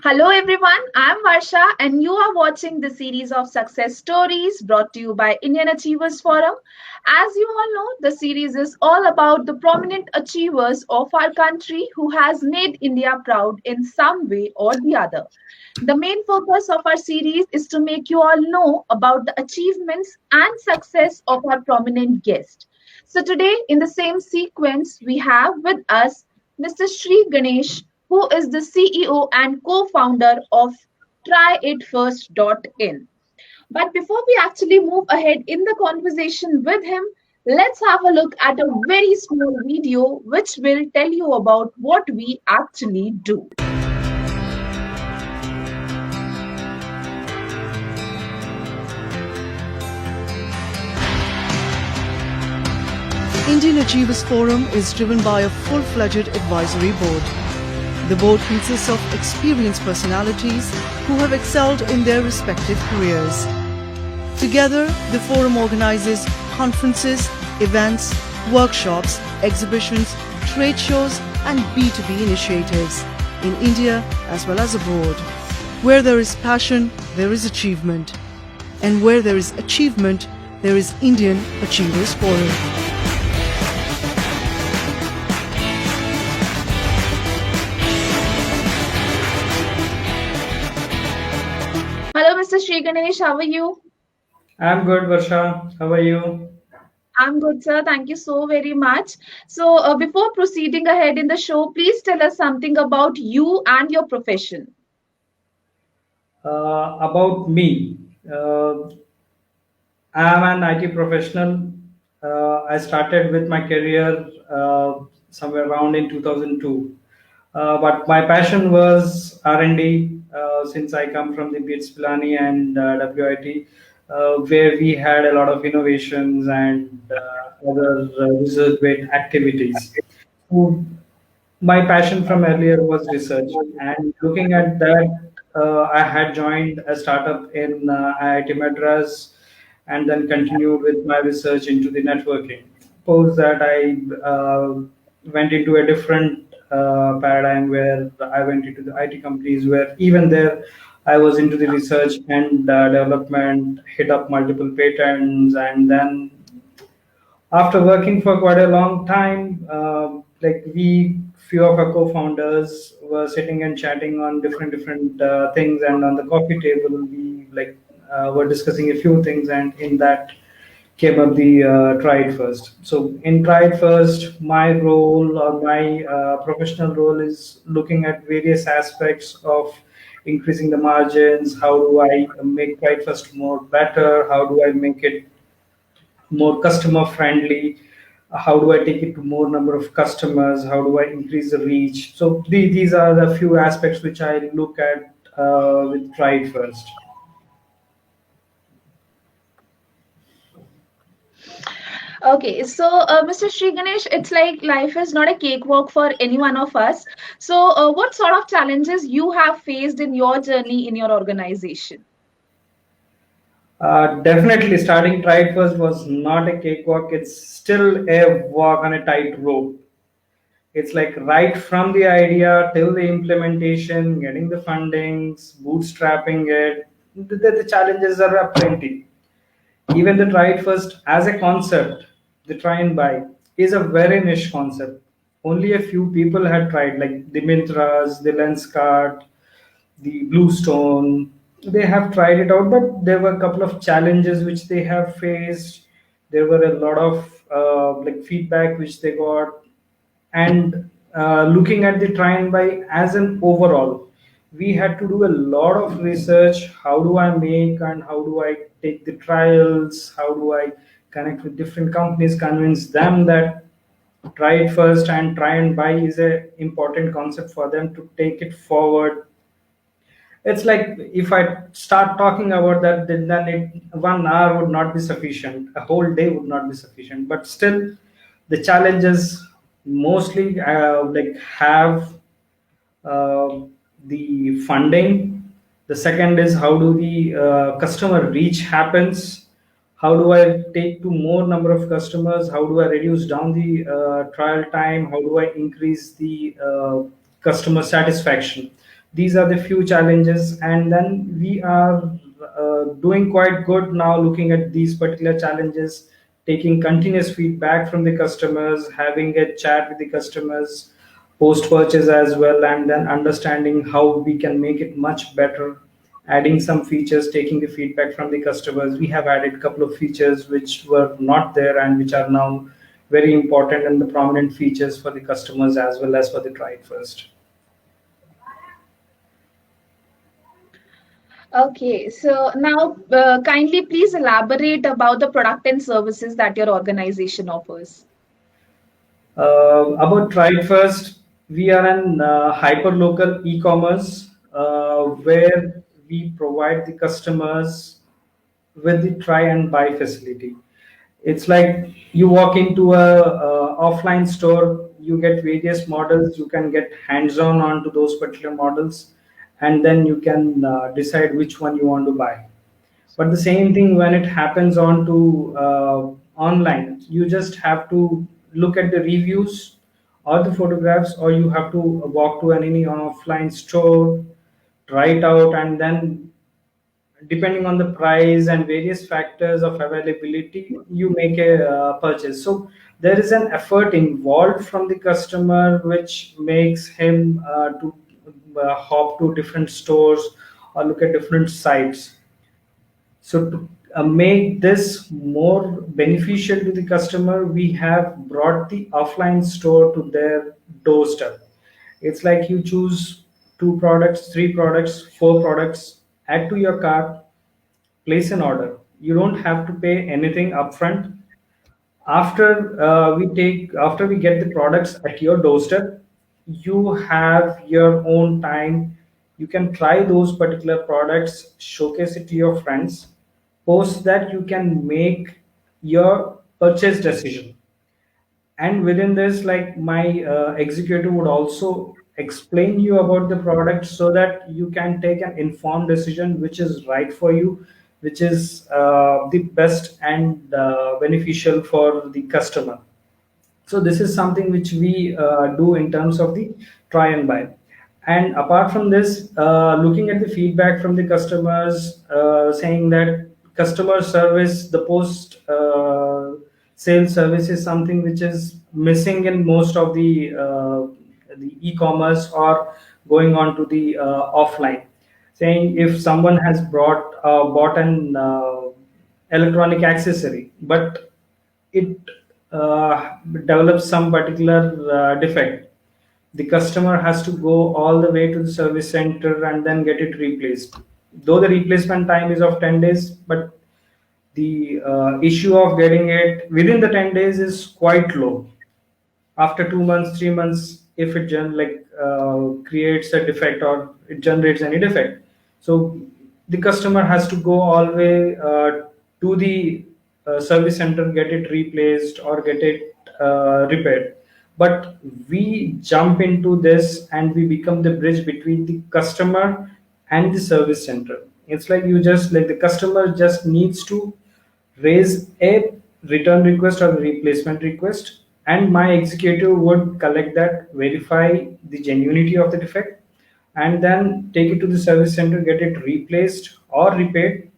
Hello everyone, I'm Varsha and you are watching the series of success stories brought to you by Indian Achievers Forum. As you all know, the series is all about the prominent achievers of our country who has made India proud in some way or the other. The main focus of our series is to make you all know about the achievements and success of our prominent guest. So today in the same sequence we have with us Mr. SriGanesh, who is the CEO and co-founder of tryitfirst.in. But before we actually move ahead in the conversation with him, let's have a look at a very small video which will tell you about what we actually do. Indian Achievers Forum is driven by a full-fledged advisory board. The board consists of experienced personalities who have excelled in their respective careers. Together, the forum organizes conferences, events, workshops, exhibitions, trade shows and B2B initiatives in India as well as abroad. Where there is passion, there is achievement. And where there is achievement, there is Indian Achievers Forum. Hello, Mr. SriGanesh, how are you? I'm good, Varsha. How are you? I'm good, sir. Thank you so very much. So, before proceeding ahead in the show, please tell us something about you and your profession. About me, I'm an IT professional. I started with my career somewhere around in 2002. But my passion was R&D since I come from the BITS Pilani and WIT, where we had a lot of innovations and other research-based activities. So my passion from earlier was research, and looking at that, I had joined a startup in IIT Madras, and then continued with my research into the networking. Post that, I went into a different paradigm where I went into the IT companies, where even there I was into the research and development, hit up multiple patents, and then after working for quite a long time, like we few of our co-founders were sitting and chatting on different things, and on the coffee table we were discussing a few things, and in that came up the try it first. So in try it first, my role or my professional role is looking at various aspects of increasing the margins. How do I make try it first more better? How do I make it more customer friendly? How do I take it to more number of customers? How do I increase the reach? So these are the few aspects which I look at with try it first. Okay, so Mr. SriGanesh, it's like life is not a cakewalk for any one of us. So, what sort of challenges you have faced in your journey in your organization? Definitely, starting try it first was not a cakewalk. It's still a walk on a tight rope. It's like right from the idea till the implementation, getting the fundings, bootstrapping it. The challenges are plenty. Even the try it first as a concept, the try and buy is a very niche concept. Only a few people had tried, like the Mintras, the Lenskart, the Bluestone. They have tried it out, but there were a couple of challenges which they have faced. There were a lot of feedback which they got, and looking at the try and buy as an overall, we had to do a lot of research. How do I make and how do I take the trials? How do I connect with different companies, convince them that try it first and try and buy is a important concept for them to take it forward. It's like if I start talking about that, then 1 hour would not be sufficient, a whole day would not be sufficient. But still, the challenges mostly have uh, the funding. The second is how do the customer reach happens. How do I take to more number of customers? How do I reduce down the trial time? How do I increase the customer satisfaction? These are the few challenges, and then we are doing quite good now looking at these particular challenges, taking continuous feedback from the customers, having a chat with the customers post purchase as well, and then understanding how we can make it much better, adding some features, taking the feedback from the customers. We have added a couple of features which were not there and which are now very important and the prominent features for the customers as well as for the try it first. Okay, so now kindly please elaborate about the product and services that your organization offers. About Try First, we are an hyper-local e-commerce where we provide the customers with the try and buy facility. It's like you walk into a offline store, you get various models, you can get hands-on onto those particular models, and then you can decide which one you want to buy. But the same thing when it happens on to online, you just have to look at the reviews or the photographs, or you have to walk to any offline store, try it out, and then depending on the price and various factors of availability, you make a purchase. So there is an effort involved from the customer which makes him to hop to different stores or look at different sites. So to make this more beneficial to the customer, we have brought the offline store to their doorstep. It's like you choose two products, three products, four products, add to your cart, place an order. You don't have to pay anything upfront. After we get the products at your doorstep, you have your own time. You can try those particular products, showcase it to your friends. Post that, you can make your purchase decision, and within this, like my executive would also explain you about the product so that you can take an informed decision which is right for you, which is the best and beneficial for the customer. So this is something which we do in terms of the try and buy. And apart from this, looking at the feedback from the customers, saying that customer service, the post sales service is something which is missing in most of the e-commerce or going on to the offline. Saying if someone has bought an electronic accessory, but it develops some particular defect, the customer has to go all the way to the service center and then get it replaced. Though the replacement time is of 10 days, but the issue of getting it within the 10 days is quite low. After 2 months, 3 months, if it creates a defect or it generates any defect, so the customer has to go all the way to the service center, get it replaced or get it repaired. But we jump into this and we become the bridge between the customer and the service center. It's like you just like the customer just needs to raise a return request or a replacement request, and my executive would collect that, verify the genuinity of the defect, and then take it to the service center, get it replaced or repaired,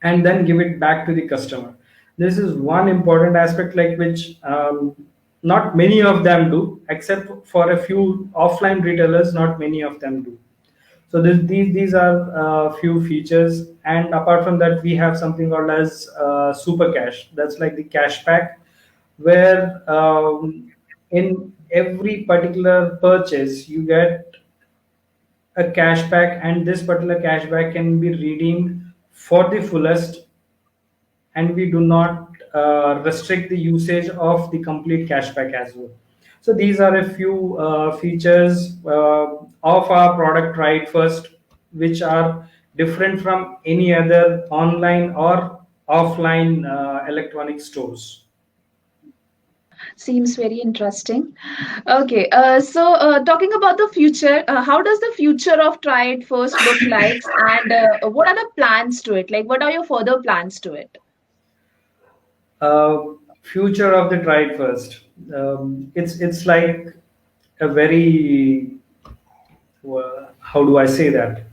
and then give it back to the customer. This is one important aspect, like which not many of them do, except for a few offline retailers. Not many of them do. So these are few features, and apart from that, we have something called as super cash. That's like the cash pack, where in every particular purchase you get a cash back, and this particular cash back can be redeemed for the fullest, and we do not restrict the usage of the complete cashback as well. So these are a few features of our product right first, which are different from any other online or offline electronic stores. Seems very interesting. Okay, so talking about the future, how does the future of Try It First look like, and what are the plans to it? Like, what are your further plans to it? uh, Future of the Try First. It's like a very how do I say that?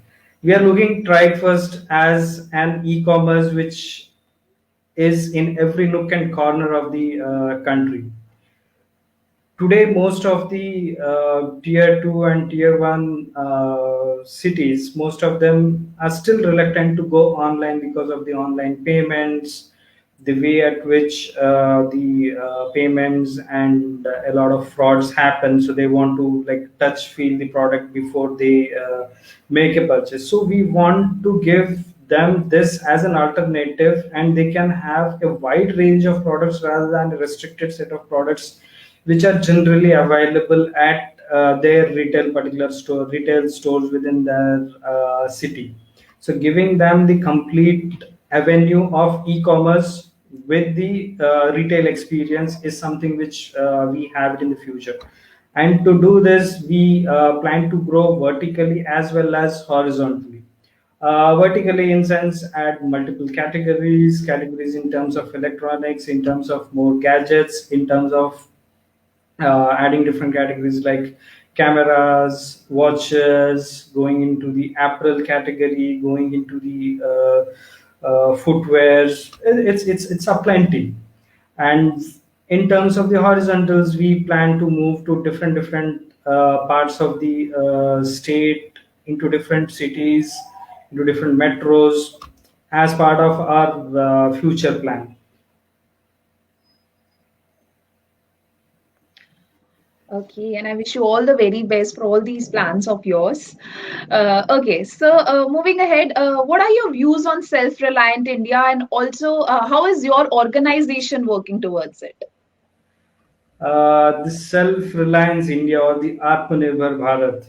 We are looking Tried First as an e-commerce which is in every nook and corner of the country. Today, most of the tier 2 and tier 1 cities, most of them are still reluctant to go online because of the online payments, the way at which the payments and a lot of frauds happen. So they want to like touch, feel the product before they make a purchase. So we want to give them this as an alternative, and they can have a wide range of products rather than a restricted set of products which are generally available at their retail stores within their city. So giving them the complete avenue of e-commerce with the retail experience is something which we have it in the future. And to do this, we plan to grow vertically as well as horizontally. Vertically, in sense, add multiple categories in terms of electronics, in terms of more gadgets, in terms of adding different categories like cameras, watches, going into the apparel category, going into the footwears. It's a plenty. And in terms of the horizontals, we plan to move to different parts of the state, into different cities, into different metros, as part of our future plan. Okay, and I wish you all the very best for all these plans of yours. Okay, so moving ahead, what are your views on self-reliant India, and also how is your organization working towards it? The self-reliance India or the Atmanirbhar Bharat.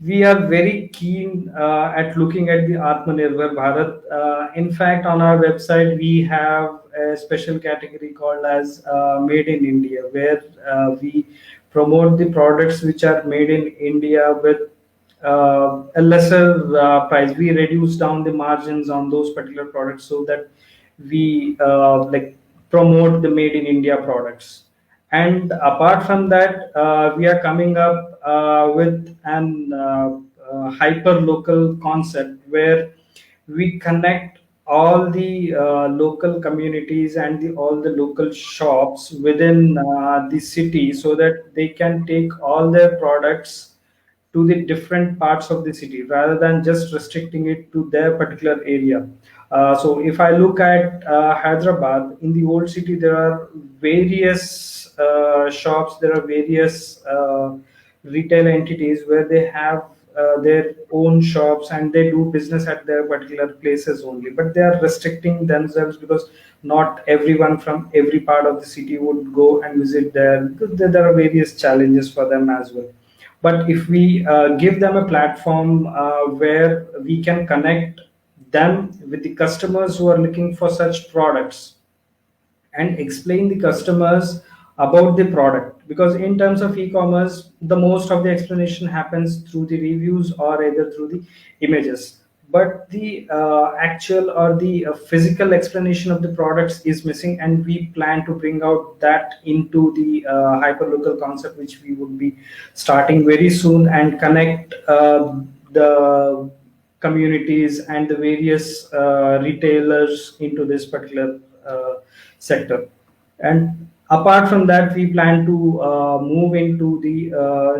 We are very keen at looking at the Atmanirbhar Bharat. In fact, on our website, we have a special category called as Made in India, where we promote the products which are made in India with a lesser price. We reduce down the margins on those particular products so that we like promote the Made in India products. And apart from that, we are coming up with an hyper local concept where we connect all the local communities and all the local shops within the city so that they can take all their products to the different parts of the city rather than just restricting it to their particular area. So if I look at Hyderabad, in the old city, there are various shops, there are various retail entities where they have their own shops and they do business at their particular places only. But they are restricting themselves because not everyone from every part of the city would go and visit there. There are various challenges for them as well. But if we give them a platform where we can connect them with the customers who are looking for such products and explain the customers about the product, because in terms of e-commerce the most of the explanation happens through the reviews or either through the images, but the actual or the physical explanation of the products is missing, and we plan to bring out that into the hyperlocal concept which we would be starting very soon and connect the communities and the various retailers into this particular sector. And apart from that, we plan to move into the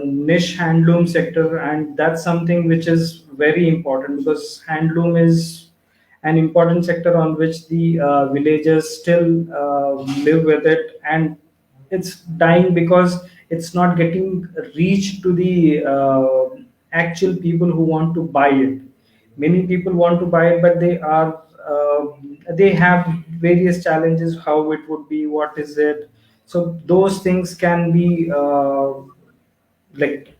niche handloom sector, and that's something which is very important because handloom is an important sector on which the villagers still live with it, and it's dying because it's not getting reached to the actual people who want to buy it. Many people want to buy it, but they have various challenges how it would be, what is it. So those things can be like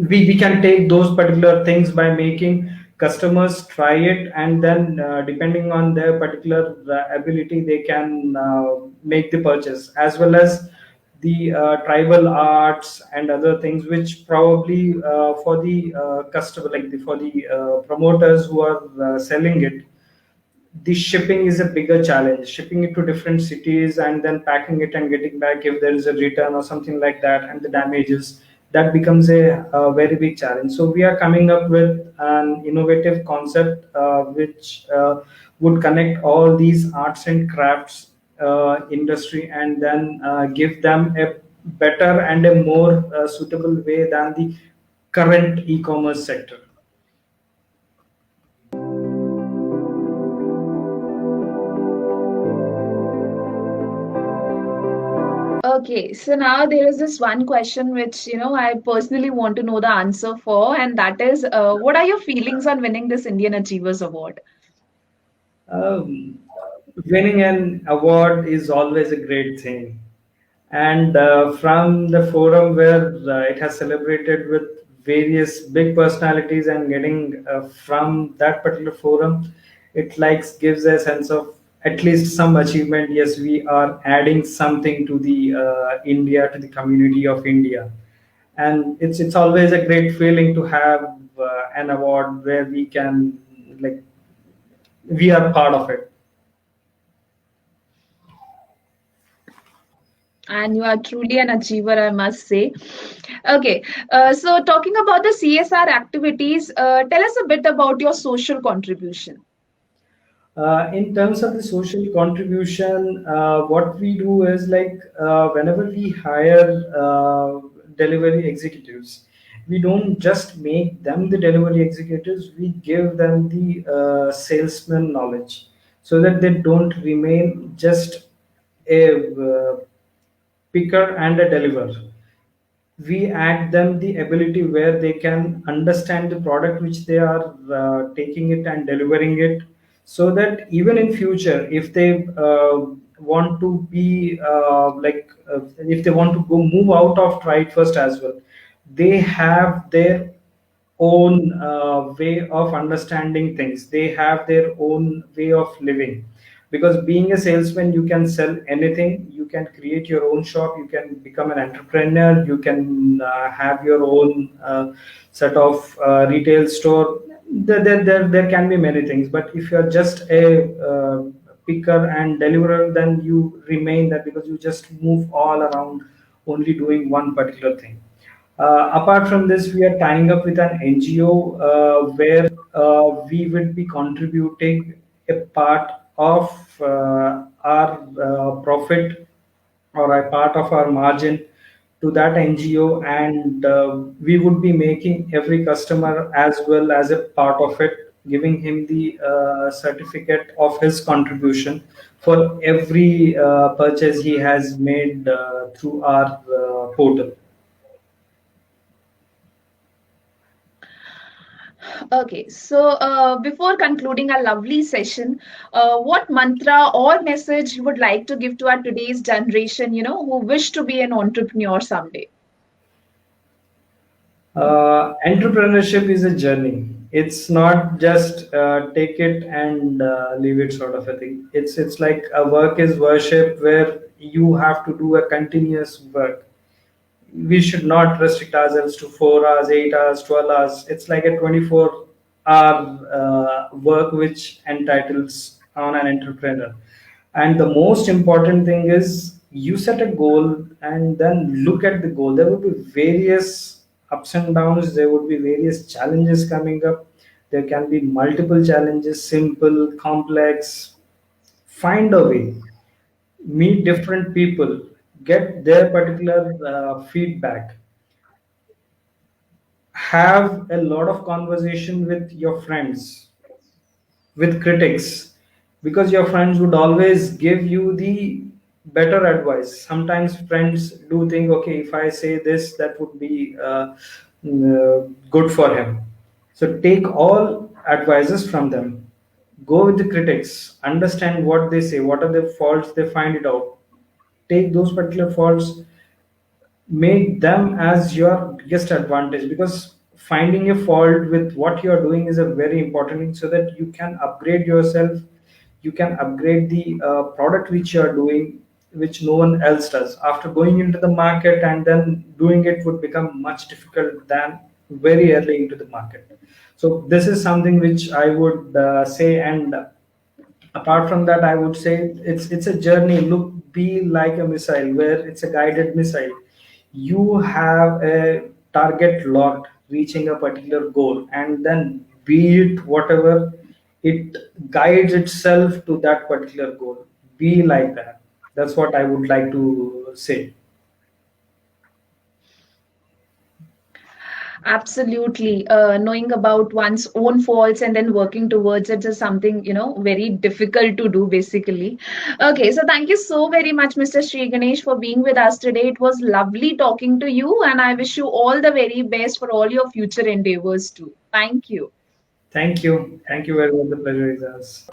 we can take those particular things by making customers try it, and then depending on their particular ability they can make the purchase, as well as the tribal arts and other things which probably for the customer, like for the promoters who are selling it, the shipping is a bigger challenge, shipping it to different cities and then packing it and getting back if there is a return or something like that, and the damages, that becomes a very big challenge. So we are coming up with an innovative concept which would connect all these arts and crafts industry, and then give them a better and a more suitable way than the current e-commerce sector. Okay, so now there is this one question which, I personally want to know the answer for, and that is, what are your feelings on winning this Indian Achievers Award? Um, Winning an award is always a great thing, and from the forum where it has celebrated with various big personalities, and getting from that particular forum, it likes gives a sense of at least some achievement. Yes, we are adding something to the India, to the community of India, and it's always a great feeling to have an award where we can, like, we are part of it. And you are truly an achiever, I must say. Okay, so talking about the CSR activities, tell us a bit about your social contribution. In terms of the social contribution, what we do is, like, whenever we hire delivery executives, we don't just make them the delivery executives, we give them the salesman knowledge, so that they don't remain just a picker and a deliver. We add them the ability where they can understand the product which they are taking it and delivering it, so that even in future, if they want to be if they want to go move out of Try First as well, they have their own way of understanding things, they have their own way of living. Because being a salesman, you can sell anything, you can create your own shop, you can become an entrepreneur, you can have your own set of retail store. There can be many things, but if you're just a picker and deliverer, then you remain that, because you just move all around only doing one particular thing. Apart from this, we are tying up with an NGO where we will be contributing a part of our profit, or a part of our margin, to that NGO, and we would be making every customer as well as a part of it, giving him the certificate of his contribution for every purchase he has made through our portal. Okay, so before concluding our lovely session, what mantra or message you would like to give to our today's generation, who wish to be an entrepreneur someday? Entrepreneurship is a journey. It's not just take it and leave it sort of a thing. It's like a work is worship, where you have to do a continuous work. We should not restrict ourselves to 4 hours, 8 hours, 12 hours. It's like a 24-hour work which entitles on an entrepreneur. And the most important thing is, you set a goal and then look at the goal. There will be various ups and downs, there would be various challenges coming up. There can be multiple challenges, simple, complex. Find a way, meet different people, get their particular feedback, have a lot of conversation with your friends, with critics, because your friends would always give you the better advice. Sometimes friends do think, okay, if I say this, that would be good for him. So take all advices from them, go with the critics, understand what they say, what are the faults, they find it out, take those particular faults, make them as your biggest advantage, because finding a fault with what you are doing is a very important thing, so that you can upgrade yourself, you can upgrade the product which you are doing, which no one else does. After going into the market and then doing it would become much difficult than very early into the market. So this is something which I would say. And apart from that, I would say it's a journey. Look, be like a missile, where it's a guided missile. You have a target locked, reaching a particular goal, and then be it whatever, it guides itself to that particular goal. Be like that. That's what I would like to say. Absolutely. Knowing about one's own faults and then working towards it is something, very difficult to do, basically. Okay, so thank you so very much, Mr. Sri Ganesh, for being with us today. It was lovely talking to you, and I wish you all the very best for all your future endeavors, too. Thank you. Thank you. Thank you very much. The pleasure is ours.